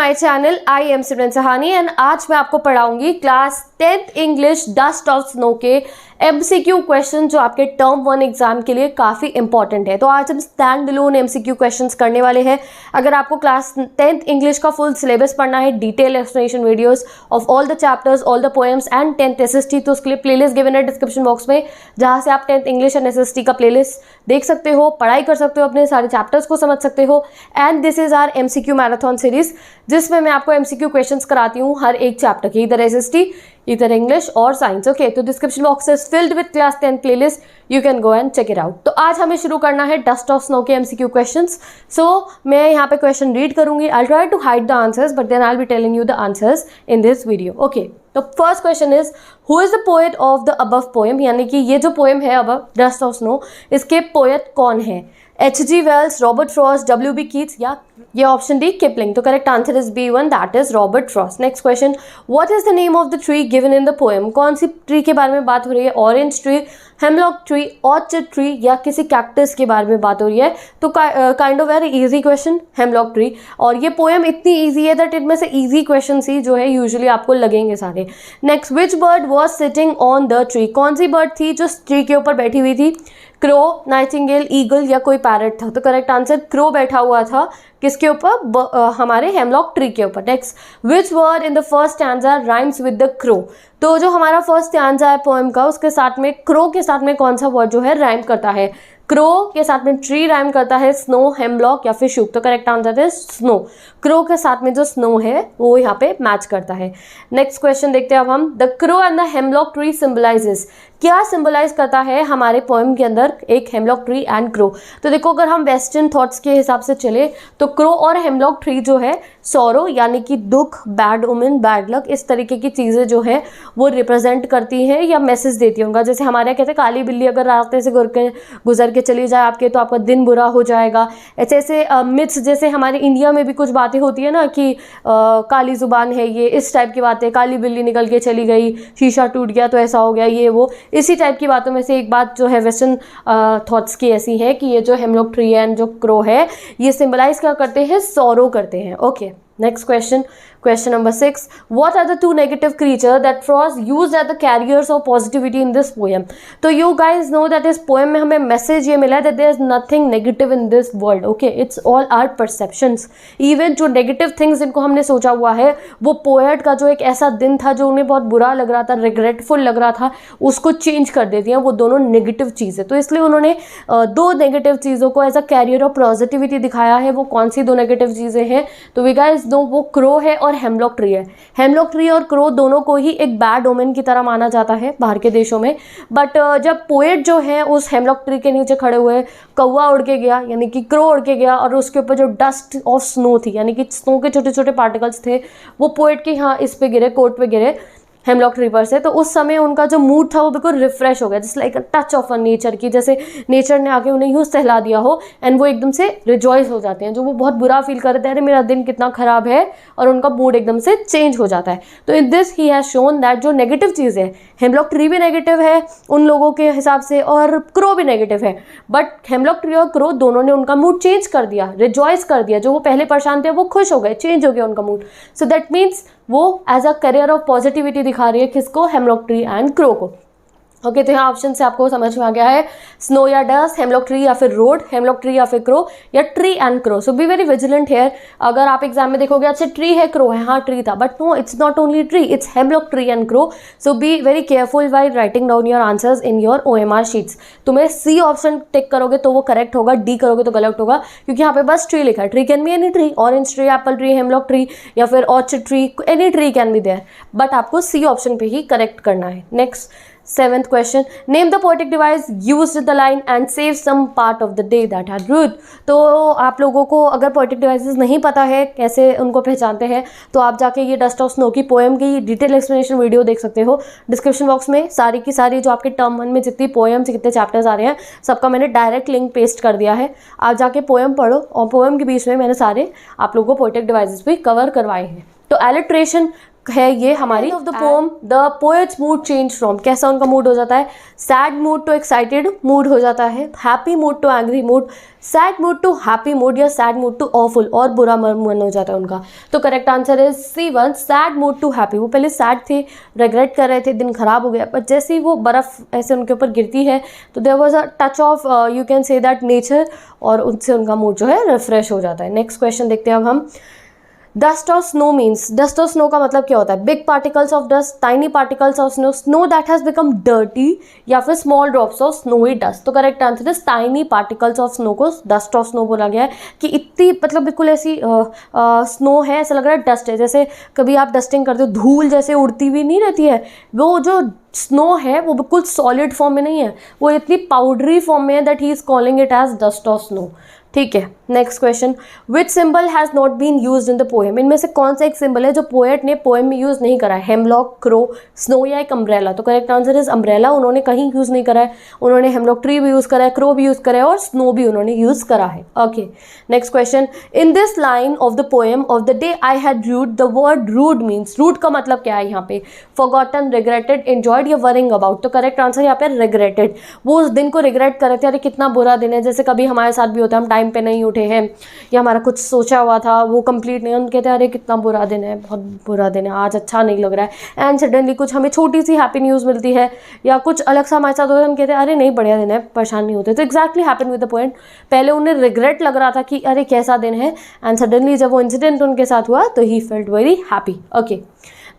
My channel. I am Simran Sahani and आज मैं आपको पढ़ाऊंगी class 10th English Dust of snow के MCQ क्वेश्चन जो आपके टर्म 1 एग्जाम के लिए काफ़ी इंपॉर्टेंट है। तो आज हम स्टैंड अलोन MCQ क्वेश्चंस करने वाले हैं। अगर आपको क्लास 10th इंग्लिश का फुल सिलेबस पढ़ना है, detail explanation videos of all the chapters, all the poems and 10th SST, तो उसके लिए प्लेलिस्ट गिवन है डिस्क्रिप्शन बॉक्स में, जहाँ से आप 10th इंग्लिश एंड SST का प्लेलिस्ट देख सकते हो, पढ़ाई कर सकते हो, अपने सारे चैप्टर्स को समझ सकते हो। And this is our MCQ marathon series, जिसमें मैं आपको MCQ क्वेश्चंस कराती हूँ हर एक चैप्टर के, इधर SST, इधर इंग्लिश और साइंस। ओके, तो description box is filled with class 10 playlist, you can go and check it out. तो आज हमें शुरू करना है डस्ट ऑफ स्नो के MCQ क्वेश्चंस। सो मैं यहाँ पे क्वेश्चन रीड करूंगी, I try to hide the answers but then I will be telling you the answers in this video. Okay, तो first question is who is the poet of the above poem, यानी कि ये जो poem है above dust of snow, इसके poet कौन है? H.G. Wells, Robert Frost, W.B. Keats या ये ऑप्शन डी किपलिंग। तो correct answer is B1, that is Robert Frost. Next question, what is the name of the tree given in the poem? कौन सी tree के बारे में बात हो रही है? Orange tree, hemlock tree, orchid tree या किसी कैक्टस के बारे में बात हो रही है? तो kind of very easy question, hemlock tree. और ये पोएम इतनी इजी है दैट इनमें से इजी क्वेश्चन ही जो है यूजुअली आपको लगेंगे सारे। Next, which bird was sitting on the tree? कौन सी बर्ड थी जो ट्री के ऊपर बैठी हुई थी? क्रो, नाइटिंगेल, ईगल या कोई पैरट था? तो करेक्ट आंसर क्रो बैठा हुआ था किसके ऊपर? हमारे हेमलॉक ट्री के ऊपर। Next, which word in the first stanza rhymes with the crow? तो जो हमारा फर्स्ट स्टैंजा है पोएम का, उसके साथ में क्रो के साथ में कौन सा वर्ड जो है राइम करता है? क्रो के साथ में ट्री राइम करता है, स्नो, हेमलॉक या फिर शुक? तो करेक्ट आंसर है स्नो। क्रो के साथ में जो स्नो है वो यहाँ पे मैच करता है। नेक्स्ट क्वेश्चन देखते हैं अब हम, the crow and the hemlock tree symbolizes, क्या सिंबलाइज करता है हमारे पोएम के अंदर एक हेमलॉक ट्री एंड क्रो? तो देखो, अगर हम वेस्टर्न थॉट्स के हिसाब से चले तो क्रो और हेमलॉक ट्री जो है सॉरो यानी कि दुख, बैड ओमेन, बैड लक, इस तरीके की चीज़ें जो है वो रिप्रेजेंट करती हैं या मैसेज देती होंगे। जैसे हमारे यहाँ कहते हैं काली बिल्ली अगर रास्ते से गुजर के चली जाए आपके तो आपका दिन बुरा हो जाएगा। ऐसे ऐसे मिथ्स, जैसे हमारे इंडिया में भी कुछ बातें होती है ना कि काली जुबान है ये, इस टाइप की बातें, काली बिल्ली निकल के चली गई, शीशा टूट गया तो ऐसा हो गया, ये वो, इसी टाइप की बातों में से एक बात जो है वेस्टर्न थॉट्स की ऐसी है कि ये जो हेमलॉक ट्री एंड जो क्रो है ये सिंबलाइज क्या करते हैं? सॉरो करते हैं। Okay, next question, question number 6, what are the two negative creatures that Frost used as the carriers of positivity in this poem? तो you guys know that इस poem में हमें मैसेज ये मिला है that there is nothing negative in this world, okay, it's all our perceptions। even जो negative things जिनको हमने सोचा हुआ है, वो पोएट का जो एक ऐसा दिन था जो उन्हें बहुत बुरा लग रहा था, रिग्रेटफुल लग रहा था, उसको चेंज कर देती हैं वो दोनों नेगेटिव चीज़ें। तो इसलिए उन्होंने दो नेगेटिव चीज़ों को as a carrier of positivity दिखाया है। वो कौन सी दो नेगेटिव चीज़ें हैं? तो वी गाइस नो वो क्रो है और हेमलॉक ट्री है। हेमलॉक ट्री और क्रो दोनों को ही एक बैड ओमेन की तरह माना जाता है बाहर के देशों में। बट जब पोएट जो है उस हेमलॉक ट्री के नीचे खड़े हुए, कौवा उड़ के गया यानी कि क्रो उड़ के गया और उसके ऊपर जो डस्ट ऑफ स्नो थी यानी कि स्नो के छोटे छोटे पार्टिकल्स थे वो पोएट के यहाँ इस पे गिरे, कोट पे गिरे हेमलॉक ट्री पर से। तो उस समय उनका जो मूड था वो बिल्कुल रिफ्रेश हो गया, just like a touch of a nature की, जैसे नेचर ने आके उन्हें यूँ सहला दिया हो एंड वो एकदम से रिजॉइस हो जाते हैं। जो वो बहुत बुरा फील कर रहे थे, अरे मेरा दिन कितना खराब है, और उनका मूड एकदम से चेंज हो जाता है। तो in this he has shown that जो नेगेटिव चीज़ है, हेमलॉक ट्री भी नेगेटिव है उन लोगों के हिसाब से और क्रो भी नेगेटिव है, बट हेमलॉक ट्री और क्रो दोनों ने उनका मूड चेंज कर दिया, रिजॉइस कर दिया। जो वो पहले परेशान थे वो खुश हो गए, चेंज हो गया उनका मूड। सो दैट मीन्स वो as a carrier of positivity दिखा रही है किसको? हेमलॉक ट्री एंड क्रो को। ओके, तो यहाँ ऑप्शन से आपको समझ में आ गया है, स्नो या डस्ट, हेमलॉक ट्री या फिर रोड, हेमलॉक ट्री या फिर क्रो, या tree and crow. So be very vigilant here. अगर आप एग्जाम में देखोगे अच्छा ट्री है, क्रो है, हाँ ट्री था, but no, it's not only tree, it's hemlock tree and crow. So be very careful while writing down your answers in your OMR sheets. तुम्हें C ऑप्शन टिक करोगे तो वो करेक्ट होगा, D करोगे तो गलत होगा, क्योंकि यहाँ पे बस ट्री लिखा है। Tree can be any tree, orange tree, apple tree, hemlock tree या फिर orchid tree, any tree can be there, but आपको C ऑप्शन पे ही करेक्ट करना है। Next 7th question, name the poetic device used the line and save some part of the day that had ruth. तो आप लोगों को अगर पोएटिक डिवाइसेस नहीं पता है कैसे उनको पहचानते हैं, तो आप जाके ये डस्ट ऑफ स्नो की पोएम की डिटेल एक्सप्लेनेशन वीडियो देख सकते हो। डिस्क्रिप्शन बॉक्स में सारी की सारी जो आपके टर्म 1 में जितनी पोएम्स, कितने चैप्टर्स आ रहे हैं, सबका मैंने डायरेक्ट लिंक पेस्ट कर दिया है। आप जाके पोएम पढ़ो, और पोएम के बीच में मैंने सारे आप लोगों को पोएटिक डिवाइसेस भी कवर करवाए हैं। तो एलिट्रेशन है ये हमारी of the poem. The poet's mood change from, कैसा उनका मूड हो जाता है, sad mood to excited mood हो जाता है, happy mood to angry mood, sad mood to happy mood या सैड मूड टू ऑफुल, और बुरा मन हो जाता है उनका। तो correct answer is C1, sad mood to happy. वो पहले सैड थे, रिग्रेट कर रहे थे, दिन खराब हो गया, पर जैसे ही वो बर्फ़ ऐसे उनके ऊपर गिरती है तो there was a touch of you can say that nature, और उनसे उनका मूड जो है रिफ्रेश हो जाता है। नेक्स्ट क्वेश्चन देखते हैं अब हम। डस्ट और स्नो मीन्स, डस्ट और स्नो का मतलब क्या होता है, big particles of dust, tiny particles of snow, snow that has become dirty, या फिर small drops of snowy dust. तो correct answer is tiny particles of snow को डस्ट ऑफ स्नो बोला गया है कि इतनी मतलब बिल्कुल ऐसी स्नो है, ऐसा लग रहा है डस्ट है, जैसे कभी आप डस्टिंग करते हो धूल जैसे उड़ती हुई नहीं रहती है, वो जो स्नो है वो बिल्कुल सॉलिड फॉर्म में नहीं है, वो इतनी पाउडरी फॉर्म में है that he is calling it as dust of snow. ठीक है, next question, which symbol has not been used in the poem, इनमें से कौन सा एक सिंबल है जो पोएट ने पोएम में यूज़ नहीं करा है, हेमलॉक, क्रो, स्नो या एक अम्ब्रेला। तो करेक्ट आंसर इज अम्ब्रेला, उन्होंने कहीं यूज़ नहीं करा है, उन्होंने हेमलॉक ट्री भी यूज़ करा है, क्रो भी यूज़ करा है और स्नो भी उन्होंने यूज़ करा है। Okay, next question, in this line of the poem of the day I had rued, the word rued means, rued का मतलब क्या है यहाँ पे, फॉरगॉटन, रिग्रेटेड, एंजॉयड या वरिंग अबाउट। तो करेक्ट आंसर यहाँ पे रिग्रेटेड, वो उस दिन को रिग्रेट कर रहे थे, अरे कितना बुरा दिन है, जैसे कभी हमारे साथ भी होता है, हम टाइम पे नहीं उठे हैं या हमारा कुछ सोचा हुआ था वो कंप्लीट नहीं, हम कहते हैं अरे कितना बुरा दिन है, बहुत बुरा दिन है, आज अच्छा नहीं लग रहा है, एंड सडनली कुछ हमें छोटी सी हैप्पी न्यूज़ मिलती है या कुछ अलग सा हमारे साथ होता है, हम कहते हैं अरे नहीं बढ़िया दिन है, परेशान नहीं होते। तो exactly happen with the point, पहले उन्हें रिग्रेट लग रहा था कि अरे कैसा दिन है, एंड सडनली जब वो इंसिडेंट उनके साथ हुआ तो ही felt very happy. Okay,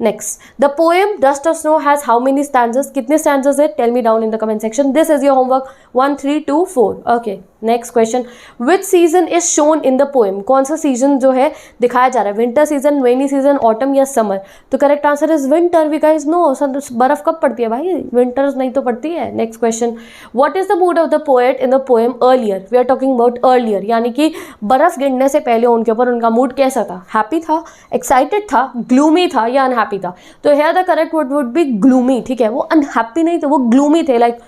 next, the poem dust of snow has how many stanzas, कितने स्टैंजर्स है, tell me down in the comment section. This is your homework 1, 3, 2, 4। Okay, next question, which season is shown in the poem, कौन सा season जो है दिखाया जा रहा है, winter season, rainy season, autumn या समर। तो correct answer is winter, we guys no, बर्फ कब पड़ती है भाई, विंटर्स नहीं तो पड़ती है। Next question, what is the mood of the poet in the poem earlier, we are talking about earlier, यानी कि बर्फ गिरने से पहले उनके ऊपर उनका मूड कैसा था, हैप्पी था, एक्साइटेड था, ग्लूमी था या अनहैप्पी था। तो here the correct word would be gloomy. ठीक है, वो अनहैप्पी नहीं थे, वो ग्लूमी थे, लाइक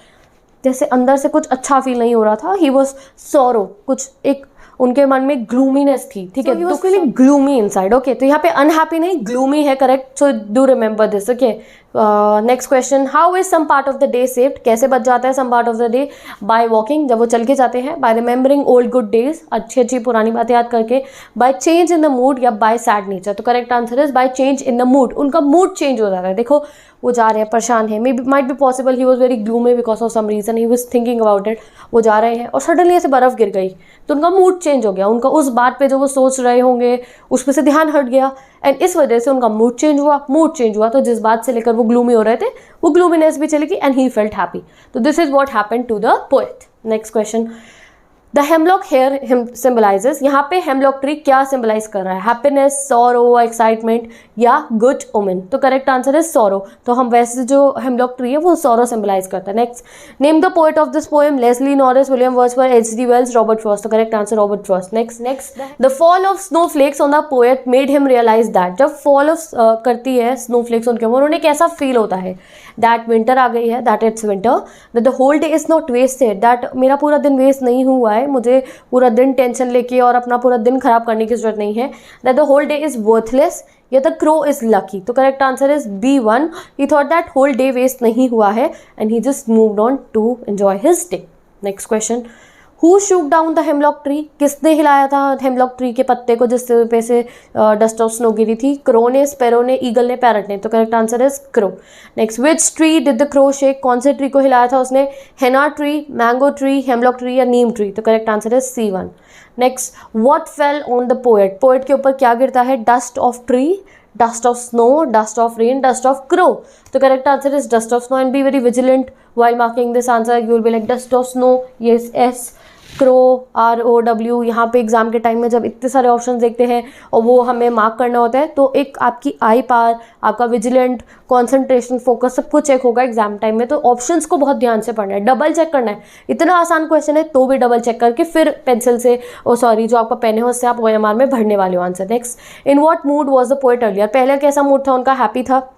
जैसे अंदर से कुछ अच्छा फील नहीं हो रहा था, ही वॉज सॉरो, कुछ एक उनके मन में ग्लूमीनेस थी। ठीक है, तो फीलिंग ग्लूमी इनसाइड। ओके, तो यहाँ पे अनहैप्पी नहीं ग्लूमी है, correct, so do remember this. Okay, next question, how is some part of the day saved, कैसे बच जाता है सम पार्ट ऑफ द डे, बाय वॉकिंग, जब वो चल के जाते हैं, by remembering old good days, अच्छी अच्छी पुरानी बातें याद करके, by change in the mood या बाय सैड नेचर। तो correct answer is by change in the mood, उनका मूड चेंज हो जाता है। देखो वो जा रहे हैं, परेशान है, may be might be possible he was very gloomy because of some reason, he was thinking about it, वो जा रहे हैं और सडनली ऐसे बर्फ गिर गई तो उनका मूड चेंज हो गया, उनका उस बात पे जो वो सोच रहे होंगे उस पर से ध्यान हट गया, एंड इस वजह से उनका मूड चेंज हुआ। तो जिस बात से लेकर वो ग्लूमी हो रहे थे वो ग्लूमीनेस भी चली गई एंड ही फेल्ट हैप्पी। तो this is what happened to the poet. Next question, the hemlock here symbolizes, यहाँ पे हेमलॉक ट्री क्या सिंबलाइज कर रहा है, हैप्पीनेस, सॉरो, एक्साइटमेंट या गुड ओमेन। तो करेक्ट आंसर है सॉरो, तो हम वैसे जो हेमलॉक ट्री है वो सॉरो सिंबलाइज करता है। Next, name the poet of this poem, Leslie Norris, William Wordsworth, H.G. Wells, Robert Frost. तो correct answer Robert Frost. Next, the fall of snowflakes on the poet made him realize that, जब fall of करती है snowflakes उनके ऊपर, उन्हें कैसा feel होता है, दैट विंटर आ गई है, that it's winter, that the whole day is not wasted, that मेरा पूरा दिन वेस्ट नहीं हुआ है, मुझे पूरा दिन टेंशन लेके और अपना पूरा दिन खराब करने की जरूरत नहीं है, that the whole day is worthless या द क्रो इज लकी। तो correct answer is B1, he thought that whole day waste नहीं हुआ है and he just moved on to enjoy his day. Next question, who shook down the hemlock tree, किसने हिलाया था hemlock tree के पत्ते को जिस पे से डस्ट ऑफ स्नो गिरी थी, क्रो ने, स्पैरो ने, ईगल ने, पैरट ने। तो correct answer is crow. Next, which tree did the crow shake, कौन से ट्री को हिलाया था उसने, henna tree, mango tree, hemlock tree या नीम ट्री। तो correct answer is C1। Next, what fell on the poet, poet के ऊपर क्या गिरता है, dust of tree, dust of snow, dust of rain, dust of crow. तो correct answer is dust of snow, and B very vigilant while marking this answer, you will be like dust of snow, yes, S, crow, ROW। यहाँ पे exam के time में जब इतने सारे option देखते हैं और वो हमें मार्क करना होता है तो एक आपकी आई पावर, आपका विजिलेंट, कंसंट्रेशन, फोकस सब कुछ चेक होगा एग्जाम टाइम में। तो ऑप्शंस को बहुत ध्यान से पढ़ना है, डबल चेक करना है, इतना आसान क्वेश्चन है तो भी डबल चेक करके फिर पेंसिल से जो आपका पेन है उससे आप OMR में भरने वाले हो answer. Next, in what mood was the poet earlier, पहले कैसा मूड था उनका, हैप्पी था,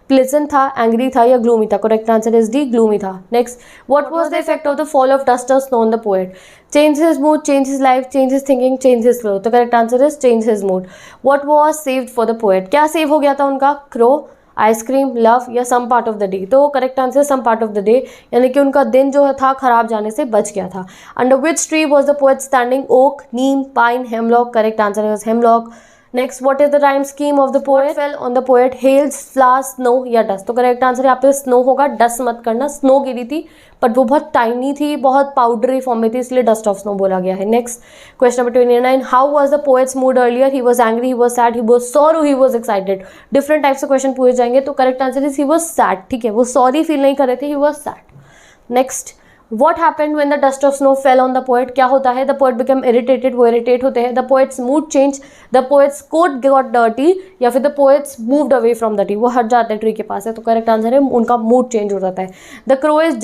प्लेजेंट था, एंग्री था या ग्लूमी था? Correct answer is D, gloomy था. Next, what was the effect of the fall of dust of snow on the poet? Change his mood, change his life, change his thinking, change his flow. तो correct answer is change his mood. What was saved for the poet? क्या save हो गया था उनका? Crow, ice-cream, love या some part of the day? तो correct answer some part of the day, यानी कि उनका दिन जो था खराब जाने से बच गया था. Under which tree was the poet standing? Oak, neem, pine, hemlock. Correct answer is hemlock. Next, what is the rhyme scheme of the poet? Fell on the poet? Hails, flowers, snow या डस्ट? तो correct answer यहाँ पे snow होगा, dust मत करना. Snow गिरी थी but वो बहुत टाइनी थी, बहुत पाउडरी फॉर्म में थी, इसलिए डस्ट ऑफ स्नो बोला गया है. Next, question number 29, how was the poet's mood earlier? He was angry, he was sad, he was sorrow, he was excited. Different type से क्वेश्चन पूछे जाएंगे. तो correct answer is he was sad. ठीक है, वो सॉरी फील नहीं कर रहे थे, he was sad. Next, What happened when the dust of snow fell on the poet? क्या होता है? The poet became irritated, वो irritate होते हैं. The poet's mood changed, the poet's coat got dirty, या फिर the poets moved away from the tree, वो हट जाते हैं ट्री के पास से. तो करेक्ट आंसर है उनका मूड चेंज हो जाता है. The crow is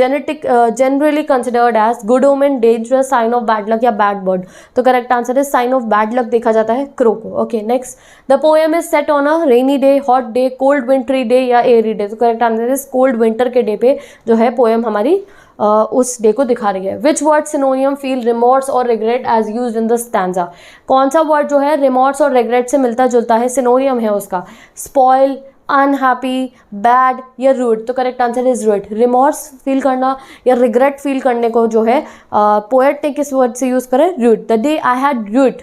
generally considered as good omen, dangerous, sign of bad luck या bad bird. तो करेक्ट आंसर है sign of bad luck देखा जाता है क्रो को. Okay, next, the poem is set on a rainy day, hot day, cold wintry day या airy day. तो correct answer है कोल्ड विंटर के डे पे जो है पोएम हमारी उस डे को दिखा रही है. Which word synonym feel remorse और regret as used in the stanza? कौन सा वर्ड जो है रिमोर्स और रिग्रेट से मिलता जुलता है, सिनोनियम है उसका? स्पॉइल, अनहैप्पी, बैड या रूड? तो correct answer is rued. Remorse feel करना या रिग्रेट फील करने को जो है पोएट ने किस वर्ड से यूज करा है? Rued. The day I had rued,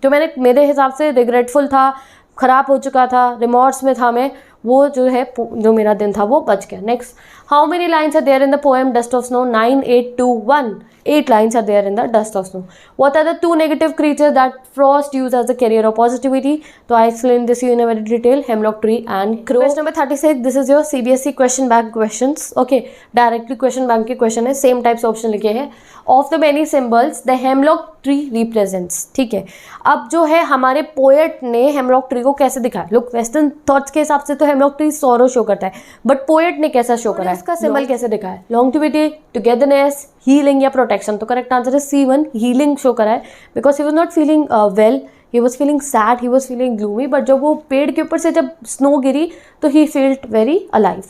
तो मेरे हिसाब से रिग्रेटफुल था, खराब हो चुका था, रिमोर्स में था मैं, वो जो है जो मेरा दिन था वो बच गया. Next, how many lines are there in the poem dust of snow? 9, 8, 2, 1. 8 lines are there in the dust of snow. What are the 2 negative creatures that Frost used as a carrier of positivity? तो I explained this in a very detail. Hemlock tree and crow. Question number 36. This is your CBSE question bank questions. Okay, directly question bank के question है, same types option लिखे हैं. Of the many symbols, the hemlock tree represents. ठीक है, अब जो है हमारे पोएट ने हेमलॉक ट्री को कैसे दिखाया? लोग वेस्टर्न थॉट्स के हिसाब से तो हेमलॉक ट्री सॉरो शो करता है, बट पोएट ने कैसा शो करा है? इसका सिंबल कैसे दिखाया? लॉन्गिविटी, टुगेदरनेस, हीलिंग या प्रोटेक्शन? तो करेक्ट आंसर है C1, हीलिंग शो करा है, because he was not feeling well, he was feeling sad, he was feeling gloomy, but जब वो पेड़ के ऊपर से जब स्नो गिरी तो ही फील्ड वेरी अलाइव,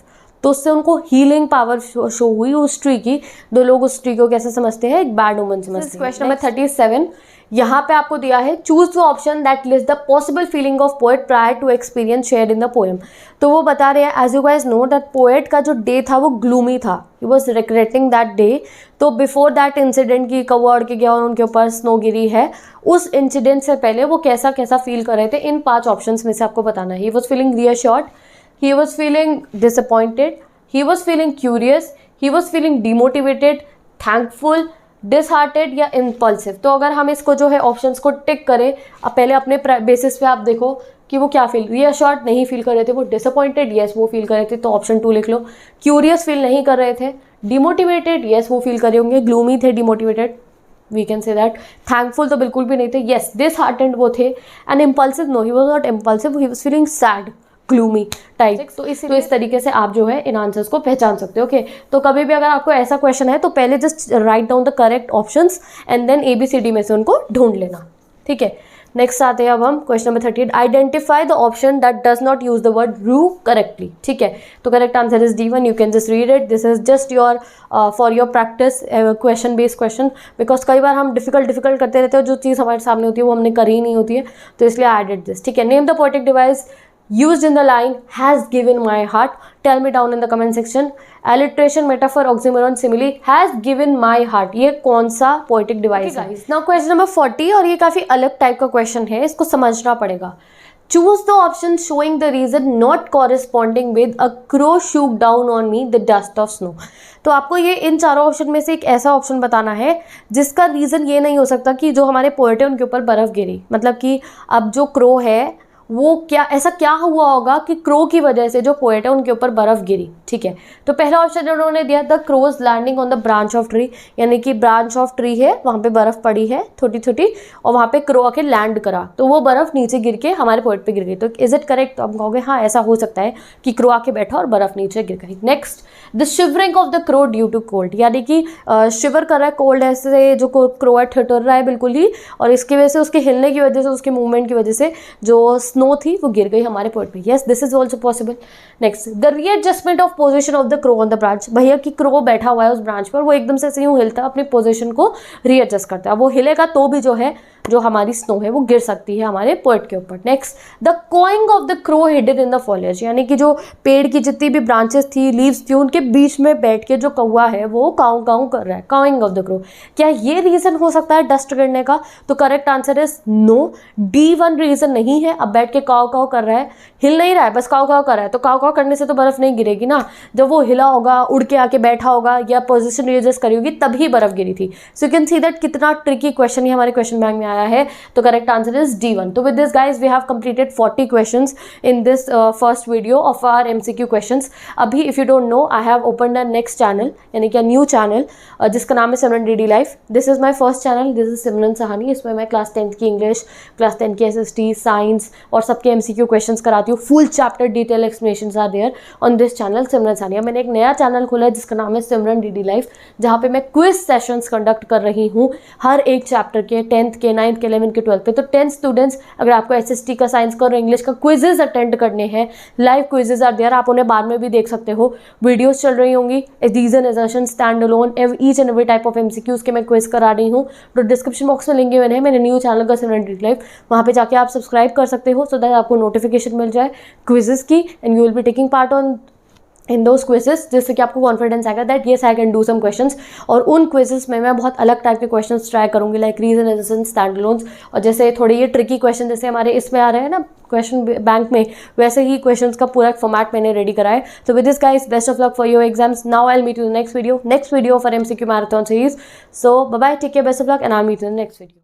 तो उससे उनको हीलिंग पावर शो हुई उस ट्री की. दो लोग उस ट्री को कैसे समझते हैं? एक बैड ओमन समझते हैं. क्वेश्चन नंबर 37, यहाँ पे आपको दिया है choose the option that list the possible feeling of poet prior to experience shared in the poem. तो वो बता रहे हैं as you guys know that poet का जो डे था वो ग्लूमी था, he was regretting that day. तो बिफोर दैट इंसिडेंट की कौवा उड़ के गया और उनके ऊपर स्नो गिरी है, उस इंसिडेंट से पहले वो कैसा कैसा फील कर रहे थे, इन 5 ऑप्शन में से आपको बताना है. He was feeling reassured, he was feeling disappointed, he was feeling curious, he was feeling demotivated, thankful, disheartened या impulsive. तो अगर हम इसको जो है ऑप्शंस को टिक करें, अब पहले अपने बेसिस पे आप देखो कि वो क्या फील, रियश्योर्ड नहीं फील कर रहे थे, वो डिसअपॉइंटेड यस वो फील कर रहे थे, तो ऑप्शन 2 लिख लो. क्यूरियस फील नहीं कर रहे थे, डिमोटिवेटेड यस वो फील कर रहे होंगे, ग्लूमी थे, demotivated we can say that, thankful तो बिल्कुल भी नहीं थे, यस डिसहार्टेंड वो थे, and impulsive no he was not impulsive, he was feeling sad, gloomy type. तो इस तरीके से आप जो है इन आंसर्स को पहचान सकते हो. ओके, तो कभी भी अगर आपको ऐसा क्वेश्चन है तो पहले just write down the correct options and then ABCD में से उनको ढूंढ लेना. ठीक है, नेक्स्ट आते हैं अब हम question number 38. Identify the option that does not use the word रू करेक्टली. ठीक है, तो correct answer is D1. You can just read it, this is just your for your practice question based question, because कई बार हम difficult करते रहते हैं, जो चीज़ हमारे सामने होती है वो हमने करी ही नहीं होती है, तो इसलिए आई एडेड दिस. ठीक है, name the poetic device used in the line has given my heart. Tell me down in the comment section. Alliteration, metaphor, oxymoron, simile has given my heart. ये कौन सा poetic device है? Now question number 40, और ये काफ़ी अलग type का question है, इसको समझना पड़ेगा. Choose the option showing the reason not corresponding with a crow shook down on me the dust of snow. तो आपको ये इन चारों ऑप्शन में से एक ऐसा ऑप्शन बताना है जिसका रीज़न ये नहीं हो सकता कि जो हमारे पोएट है उनके ऊपर बर्फ़ गिरी, मतलब कि अब जो क्रो है वो ऐसा क्या हुआ होगा कि क्रो की वजह से जो पोएट है उनके ऊपर बर्फ़ गिरी. ठीक है, तो पहला ऑप्शन उन्होंने दिया the crow's landing on the branch of tree, यानी कि ब्रांच ऑफ ट्री है, वहाँ पे बर्फ़ पड़ी है छोटी छोटी और वहाँ पे क्रो आके लैंड करा, तो वो बर्फ़ नीचे गिर के हमारे पोएट पे गिर गई. तो इज इट करेक्ट? तो आप कहोगे हाँ ऐसा हो सकता है कि क्रो आके बैठा और बर्फ़ नीचे गिर गई. Next, the shivering of the crow due to cold, यानी कि शिवर कर रहा है, कोल्ड ऐसे जो क्रो है ठिठुर रहा है बिल्कुल ही, और इसकी वजह से उसके हिलने की वजह से, उसके मूवमेंट की वजह से जो स्नो थी वो गिर गई हमारे पोर्ट पे। Yes, this is also possible. Next, the readjustment of position of the crow on the branch. भैया कि क्रो बैठा हुआ है उस ब्रांच पर, वो एकदम से यूं हिलता है, अपनी पोजीशन को रीएडजस्ट करता है, वो हिलेगा तो भी जो है जो हमारी स्नो है वो गिर सकती है हमारे पोर्ट के ऊपर। Next, the cawing of the crow hidden in the foliage, यानी कि जो पेड़ की जितनी भी ब्रांचेस थी, लीव्स थी, उनके बीच में बैठ के जो कौवा है वो काऊ काऊ कर रहा है, कॉइंग ऑफ द क्रो। क्या ये रीजन हो सकता है डस्ट गिरने का? तो correct answer is no, D1 reason नहीं है। अब बैठ के काऊ काऊ कर रहा है, हिल नहीं रहा है, बस काऊ काऊ कर रहा है, तो काऊ काऊ करने से तो बर्फ नहीं गिरेगी ना, जब वो हिला होगा, उड़ के आके बैठा होगा या पोजीशन रीएडजस्ट करी होगी तभी बर्फ गिरी थी। So you can see that कितना ट्रिकी क्वेश्चन ये हमारे क्वेश्चन बैंक में आया है। तो करेक्ट आंसर इज D1। तो with this guys we have completed 40 questions in this first video of our MCQ questions. अभी if you don't know, I have opened a next channel, यानी कि new channel जिसका नाम है Simran DD life. This is my first channel, this is Simran Sahani. इसमें मैं class 10th की English, class 10 की SST, साइंस और सबके MCQ क्वेश्चंस कराती हूँ। Full chapter detail explanations are there on this channel Simran Sahani. मैंने एक नया चैनल खोला है जिसका नाम है सिमरन DD लाइफ, जहाँ पे मैं क्विज सेशंस कंडक्ट कर रही हूँ हर एक चैप्टर के, 10th के, 9th के, 11th के, 12th पे। तो 10 स्टूडेंट्स, अगर आपको SST का, साइंस का और इंग्लिश का क्विजेज अटेंड करने हैं, लाइव क्विजेज आर देयर, आप उन्हें बाद में भी देख सकते हो। वीडियोस चल रही होंगी, reason, assertion, stand alone, each and every type of MCQs के मैं क्विज करा रही हूँ। तो डिस्क्रिप्शन बॉक्स में लिंक गिवन है मेरे न्यू चैनल का सिमरन DD लाइफ, वहाँ पे जाके आप सब्सक्राइब कर सकते हो सो दैट आपको नोटिफिकेशन मिल जाए क्विजेज की, and you will be taking part on in those quizzes, जिससे कि आपको कॉन्फिडेंस आएगा that yes I can do some questions. और उन क्विजेस में मैं बहुत अलग टाइप के क्वेश्चंस ट्राई करूंगी, like reason, assertion, stand alones, और जैसे थोड़े ये ट्रिकी क्वेश्चन जैसे हमारे इसमें आ रहे हैं ना क्वेश्चन बैंक में, वैसे ही क्वेश्चंस का पूरा फॉर्मेट मैंने रेडी करा है। तो with this guys, best of luck for your exams. Now I will meet you in next video for MCQ marathon series. So bye bye, take care, best of luck, and I will meet you in next video.